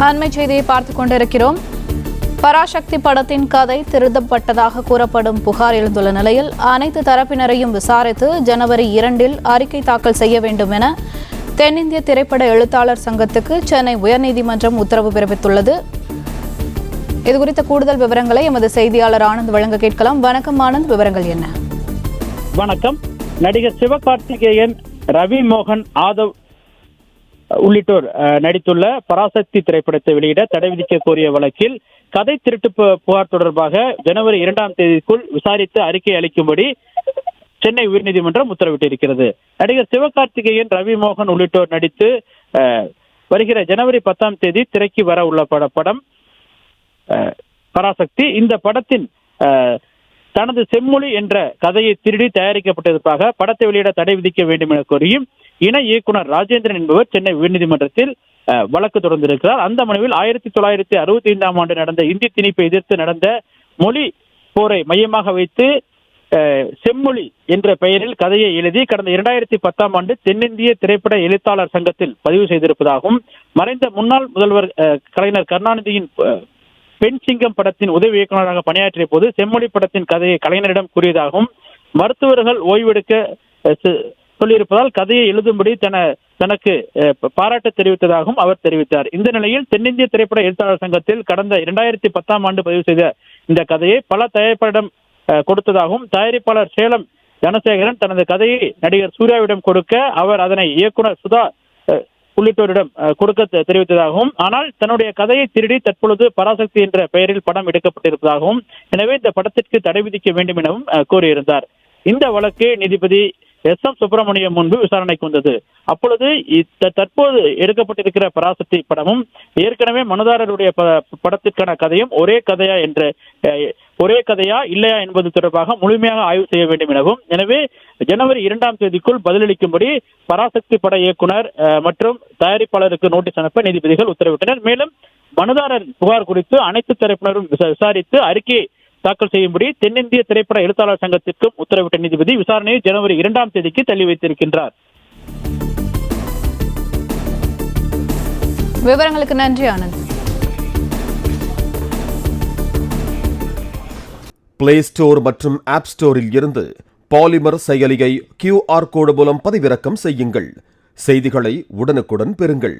அண்மை செய்தியை பார்த்துக் கொண்டிருக்கிறோம். பராசக்தி படத்தின் கதை திருத்தப்பட்டதாக கூறப்படும் புகார் எழுந்துள்ள நிலையில் அனைத்து தரப்பினரையும் விசாரித்து ஜனவரி 2 அறிக்கை தாக்கல் செய்ய வேண்டும் என தென்னிந்திய திரைப்பட எழுத்தாளர் சங்கத்துக்கு சென்னை உயர்நீதிமன்றம் உத்தரவு பிறப்பித்துள்ளது. இதுகுறித்த கூடுதல் விவரங்களை எமது செய்தியாளர் ஆனந்த் வழங்க கேட்கலாம். வணக்கம் ஆனந்த், விவரங்கள் என்ன? வணக்கம். நடிகர் சிவகார்த்திகேயன், ரவி மோகன், ஆதவ் உள்ளிட்டோர் நடித்துள்ள பராசக்தி திரைப்படத்தை வெளியிட தடை விதிக்க கோரிய வழக்கில் கதை திருட்டு புகார் தொடர்பாக ஜனவரி 2 விசாரித்து அறிக்கை அளிக்கும்படி சென்னை உயர்நீதிமன்றம் உத்தரவிட்டிருக்கிறது. நடிகர் சிவகார்த்திகேயன், ரவி மோகன் உள்ளிட்டோர் நடித்து வருகிற ஜனவரி 10 திரைக்கு வர உள்ள படம் பராசக்தி. இந்த படத்தின் தனது செம்மொழி என்ற கதையை திருடி தயாரிக்கப்பட்டதற்காக படத்தை வெளியிட தடை விதிக்க வேண்டும் என கோரியும் இணை இயக்குனர் ராஜேந்திரன் என்பவர் சென்னை உயர்நீதிமன்றத்தில் வழக்கு தொடர்ந்திருக்கிறார். அந்த மனுவில் 1965 நடந்த இந்தி திணிப்பை எதிர்த்து நடந்த மொழி போரை மையமாக வைத்து செம்மொழி என்ற பெயரில் கதையை எழுதி கடந்த 2010 தென்னிந்திய திரைப்பட எழுத்தாளர் சங்கத்தில் பதிவு செய்திருப்பதாகவும், மறைந்த முன்னாள் முதல்வர் கலைஞர் கருணாநிதியின் பெண் சிங்கம் படத்தின் உதவி இயக்குநராக பணியாற்றிய போது செம்மொழி படத்தின் கதையை கலைஞரிடம் கூறியதாகவும், மருத்துவர்கள் ஓய்வெடுக்க சொல்லியிருப்பதால் கதையை எழுதும்படி தனக்கு பாராட்டு தெரிவித்ததாகவும் அவர் தெரிவித்தார். இந்த நிலையில் தென்னிந்திய திரைப்பட எழுத்தாளர் சங்கத்தில் கடந்த 2010 பதிவு செய்த இந்த கதையை பல தயாரிப்பாளரிடம் கொடுத்ததாகவும், தயாரிப்பாளர் சேலம் தனசேகரன் தனது கதையை நடிகர் சூர்யாவிடம் கொடுக்க அவர் அதனை இயக்குனர் சுதா உள்ளிட்டோரிடம் கொடுக்க தெரிவித்ததாகவும், ஆனால் தன்னுடைய கதையை திருடி தற்பொழுது பராசக்தி என்ற பெயரில் படம் எடுக்கப்பட்டிருப்பதாகவும், எனவே இந்த படத்திற்கு தடை விதிக்க வேண்டும் எனவும் கூறியிருந்தார். இந்த வழக்கு நீதிபதி SM சுப்பிரமணியம் முன்பு விசாரணைக்கு வந்தது. அப்பொழுது தற்போது எடுக்கப்பட்டிருக்கிற பராசக்தி படமும் ஏற்கனவே மனுதாரருடைய படத்திற்கான கதையும் ஒரே கதையா இல்லையா என்பது தொடர்பாக முழுமையாக ஆய்வு செய்ய வேண்டும் எனவும், எனவே ஜனவரி 2 பதிலளிக்கும்படி பராசக்தி பட இயக்குனர் மற்றும் தயாரிப்பாளருக்கு நோட்டீஸ் அனுப்ப நீதிபதிகள் உத்தரவிட்டனர். மேலும் மனுதாரர் புகார் குறித்து அனைத்து தரப்பினரும் விசாரித்து அறிக்கையை தாக்கல் செய்யும்படி தென்னிந்திய திரைப்பட எழுத்தாளர் சங்கத்திற்கும் உத்தரவிட்ட நீதிபதி விசாரணையை ஜனவரி 2 தள்ளி வைத்திருக்கின்றார். விவரங்களுக்கு நன்றி ஆனந்த். பிளே ஸ்டோர் மற்றும் ஆப் ஸ்டோரில் இருந்து பாலிமர் செயலியை QR கோடு மூலம் பதிவிறக்கம் செய்யுங்கள். செய்திகளை உடனுக்குடன் பெறுங்கள்.